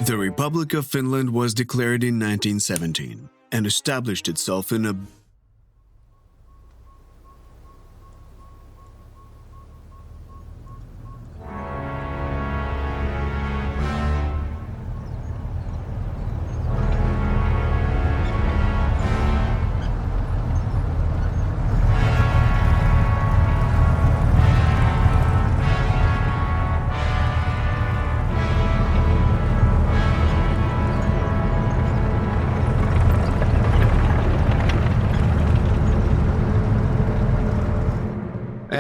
The Republic of Finland was declared in 1917 and established itself in a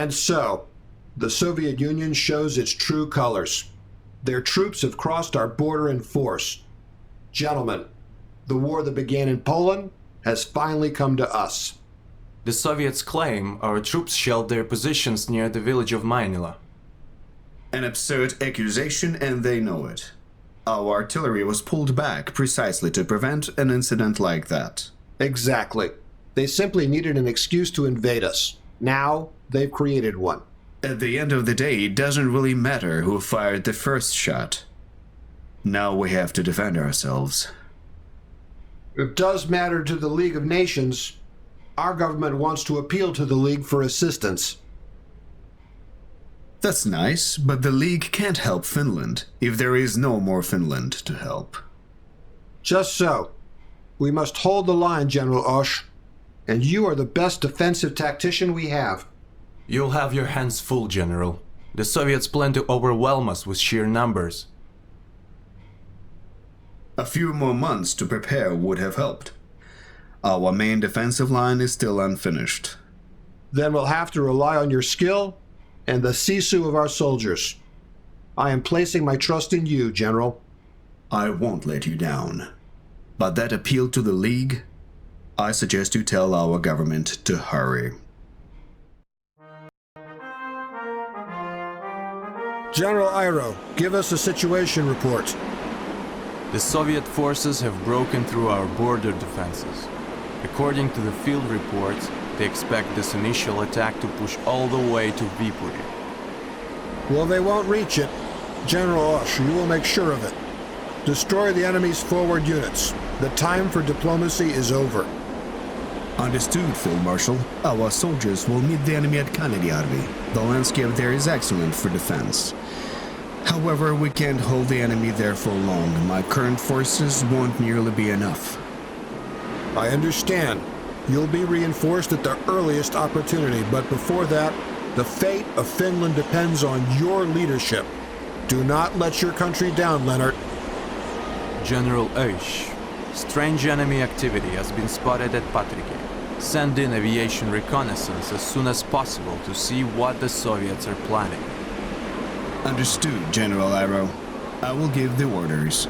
And so, the Soviet Union shows its true colors. Their troops have crossed our border in force. Gentlemen, the war that began in Poland has finally come to us. The Soviets claim our troops shelled their positions near the village of Mainila. An absurd accusation, and they know it. Our artillery was pulled back precisely to prevent an incident like that. Exactly. They simply needed an excuse to invade us. Now, they've created one. At the end of the day, it doesn't really matter who fired the first shot. Now we have to defend ourselves. It does matter to the League of Nations. Our government wants to appeal to the League for assistance. That's nice, but the League can't help Finland if there is no more Finland to help. Just so. We must hold the line, General Osh. And you are the best defensive tactician we have. You'll have your hands full, General. The Soviets plan to overwhelm us with sheer numbers. A few more months to prepare would have helped. Our main defensive line is still unfinished. Then we'll have to rely on your skill and the sisu of our soldiers. I am placing my trust in you, General. I won't let you down. But that appeal to the League, I suggest you tell our government to hurry. General Iro, give us a situation report. The Soviet forces have broken through our border defenses. According to the field reports, they expect this initial attack to push all the way to Viipuri. Well, they won't reach it. General Osh, you will make sure of it. Destroy the enemy's forward units. The time for diplomacy is over. Understood, Field Marshal. Our soldiers will meet the enemy at Kanediarvi. The landscape there is excellent for defense. However, we can't hold the enemy there for long. My current forces won't nearly be enough. I understand. You'll be reinforced at the earliest opportunity, but before that, the fate of Finland depends on your leadership. Do not let your country down, Leonard. General Osh, strange enemy activity has been spotted at Patrike. Send in aviation reconnaissance as soon as possible to see what the Soviets are planning. Understood, General Iro. I will give the orders.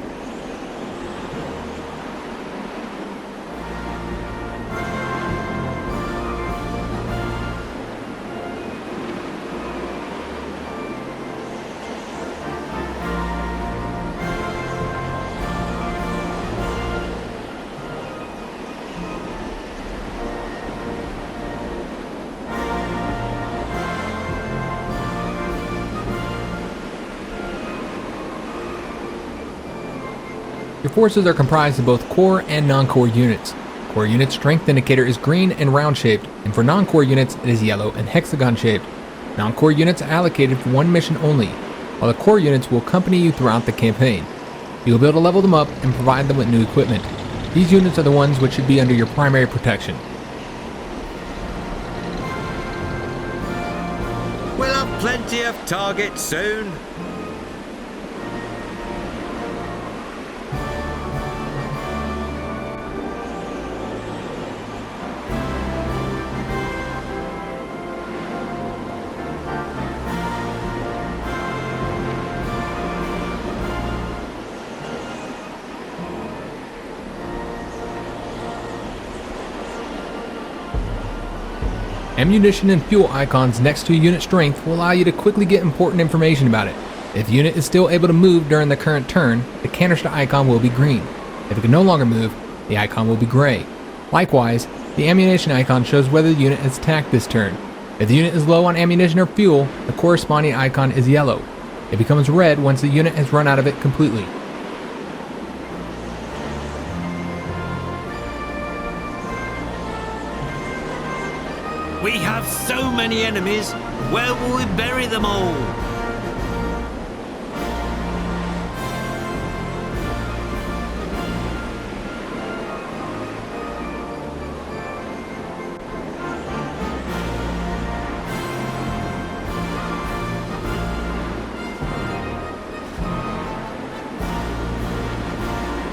Your forces are comprised of both core and non-core units. Core units' strength indicator is green and round-shaped, and for non-core units it is yellow and hexagon-shaped. Non-core units are allocated for one mission only, while the core units will accompany you throughout the campaign. You will be able to level them up and provide them with new equipment. These units are the ones which should be under your primary protection. We'll have plenty of targets soon. Ammunition and fuel icons next to unit strength will allow you to quickly get important information about it. If the unit is still able to move during the current turn, the canister icon will be green. If it can no longer move, the icon will be gray. Likewise, the ammunition icon shows whether the unit has attacked this turn. If the unit is low on ammunition or fuel, the corresponding icon is yellow. It becomes red once the unit has run out of it completely. have so many enemies. Where will we bury them all?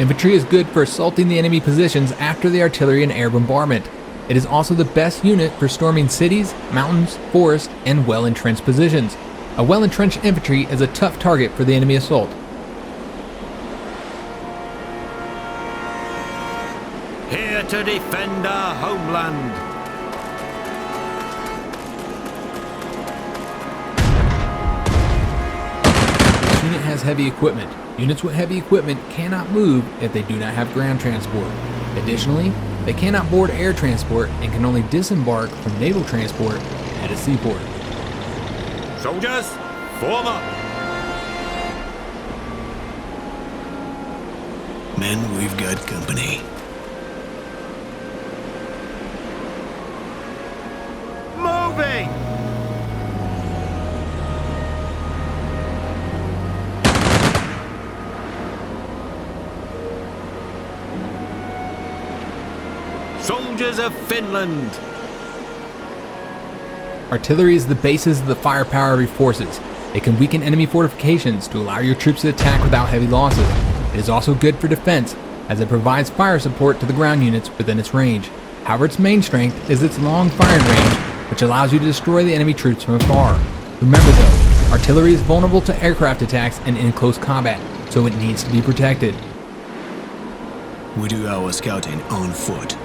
Infantry is good for assaulting the enemy positions after the artillery and air bombardment. It is also the best unit for storming cities, mountains, forests, and well-entrenched positions. A well-entrenched infantry is a tough target for the enemy assault. Here to defend our homeland. This unit has heavy equipment. Units with heavy equipment cannot move if they do not have ground transport. Additionally, they cannot board air transport and can only disembark from naval transport at a seaport. Soldiers, form up. Men, we've got company. Moving! Soldiers of Finland! Artillery is the basis of the firepower of your forces. It can weaken enemy fortifications to allow your troops to attack without heavy losses. It is also good for defense, as it provides fire support to the ground units within its range. However, its main strength is its long firing range, which allows you to destroy the enemy troops from afar. Remember though, artillery is vulnerable to aircraft attacks and in close combat, so it needs to be protected. We do our scouting on foot.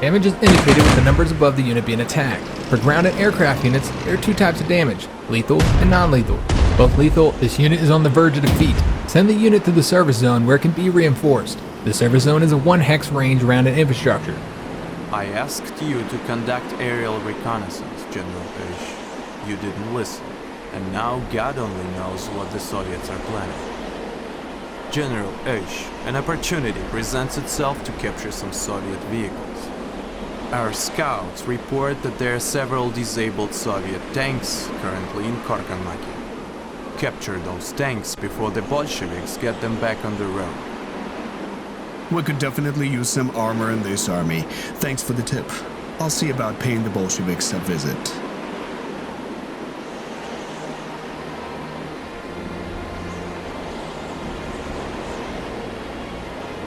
Damage is indicated with the numbers above the unit being attacked. For ground and aircraft units, there are two types of damage, lethal and non-lethal. Both lethal, this unit is on the verge of defeat. Send the unit to the service zone where it can be reinforced. The service zone is a 1 hex range around an infrastructure. I asked you to conduct aerial reconnaissance, General Ish. You didn't listen, and now God only knows what the Soviets are planning. General Ish, an opportunity presents itself to capture some Soviet vehicles. Our scouts report that there are several disabled Soviet tanks currently in Karkanmaki. Capture those tanks before the Bolsheviks get them back on the road. We could definitely use some armor in this army. Thanks for the tip. I'll see about paying the Bolsheviks a visit.